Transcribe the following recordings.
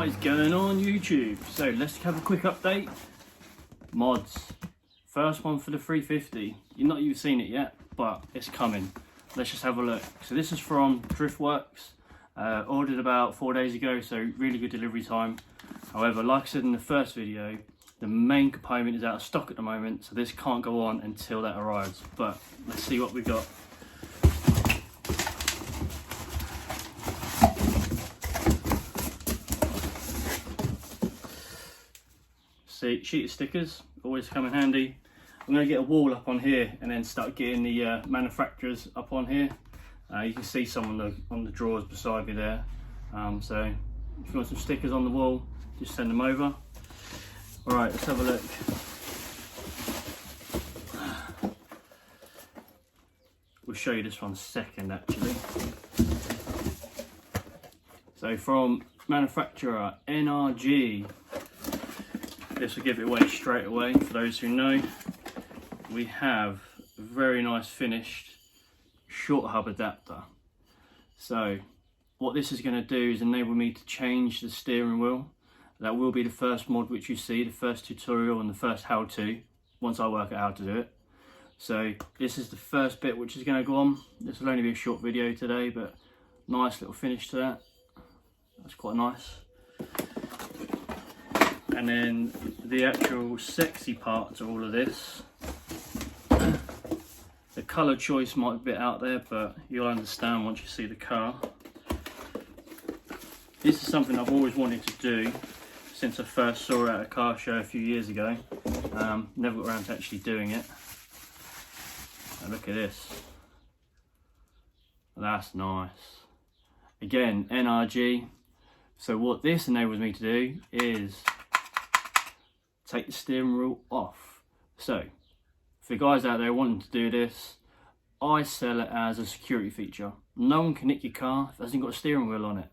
What is going on YouTube? So let's have a quick update. Mods. First one for the 350. You've not even seen it yet, but it's coming. Let's just have a look. So this is from Driftworks. Ordered about 4 days ago, so really good delivery time. However, like I said in the first video, the main component is out of stock at the moment, so this can't go on until that arrives. But let's see what we've got. See, sheet of stickers always come in handy. I'm going to get a wall up on here and then start getting the manufacturers up on here. You can see some on the drawers beside me there. So if you want some stickers on the wall, just send them over. Alright, let's have a look. We'll show you this one second actually. So from manufacturer NRG, this will give it away straight away. For those who know, we have a very nice finished short hub adapter. So what this is going to do is enable me to change the steering wheel. That will be the first mod which you see, the first tutorial and the first how-to, once I work out how to do it. So this is the first bit which is going to go on. This will only be a short video today, but nice little finish to that. That's quite nice. And then the actual sexy part to all of this. The colour choice might be a bit out there, but you'll understand once you see the car. This is something I've always wanted to do since I first saw it at a car show a few years ago. Never got around to actually doing it. Now look at this. That's nice. Again, NRG. So what this enables me to do is take the steering wheel off. So for the guys out there wanting to do this, I sell it as a security feature. No one can nick your car if it hasn't got a steering wheel on it.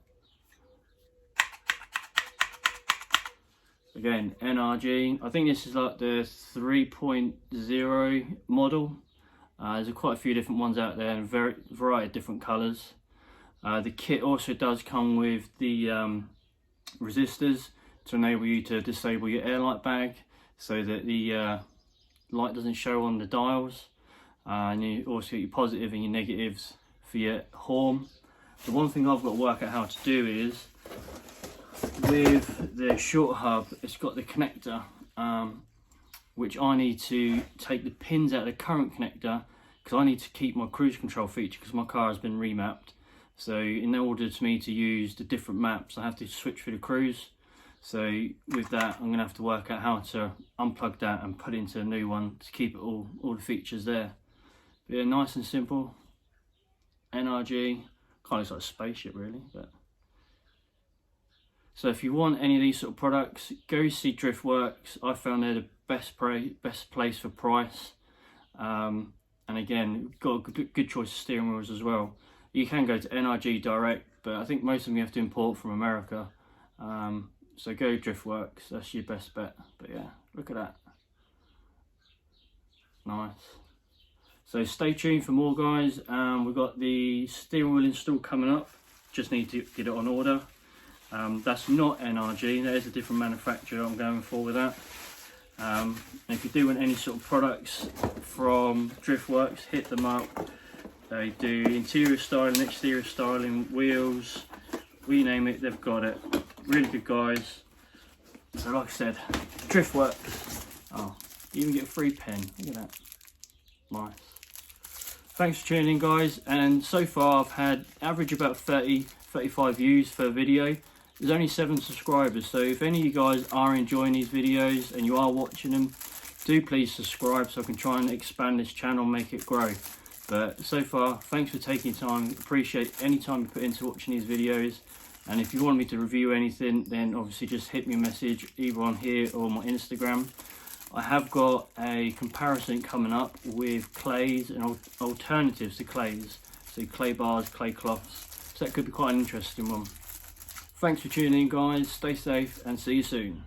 Again, NRG. I think this is like the 3.0 model. There's quite a few different ones out there and variety of different colours. The kit also does come with the resistors to enable you to disable your air light bag so that the light doesn't show on the dials. And you also get your positive and your negatives for your horn. The one thing I've got to work out how to do is, with the short hub, it's got the connector, which I need to take the pins out of the current connector because I need to keep my cruise control feature because my car has been remapped. So in order for me to use the different maps, I have to switch through the cruise. So with that, I'm going to have to work out how to unplug that and put it into a new one to keep it all the features there. But yeah, nice and simple. NRG, kind of looks like a spaceship really. But so if you want any of these sort of products, go see Driftworks. I found they're the best place for price. And again, we've got a good choice of steering wheels as well. You can go to NRG direct, but I think most of them you have to import from America. So go Driftworks, that's your best bet. But yeah, look at that. Nice. So stay tuned for more, guys. We've got the steering wheel install coming up. Just need to get it on order. That's not NRG, that is a different manufacturer I'm going for with that. And if you do want any sort of products from Driftworks, hit them up. They do interior styling, exterior styling, wheels, we name it, they've got it. Really good guys. So like I said, Driftworks. Oh, you even get a free pen, look at that. Nice. Thanks for tuning in, guys, and so far I've had average about 35 views per video. There's only 7 subscribers, so if any of you guys are enjoying these videos and you are watching them, do please subscribe so I can try and expand this channel and make it grow. But so far, thanks for taking time. Appreciate any time you put into watching these videos. And if you want me to review anything, then obviously just hit me a message either on here or my Instagram. I have got a comparison coming up with clays and alternatives to clays. So clay bars, clay cloths. So that could be quite an interesting one. Thanks for tuning in, guys. Stay safe and see you soon.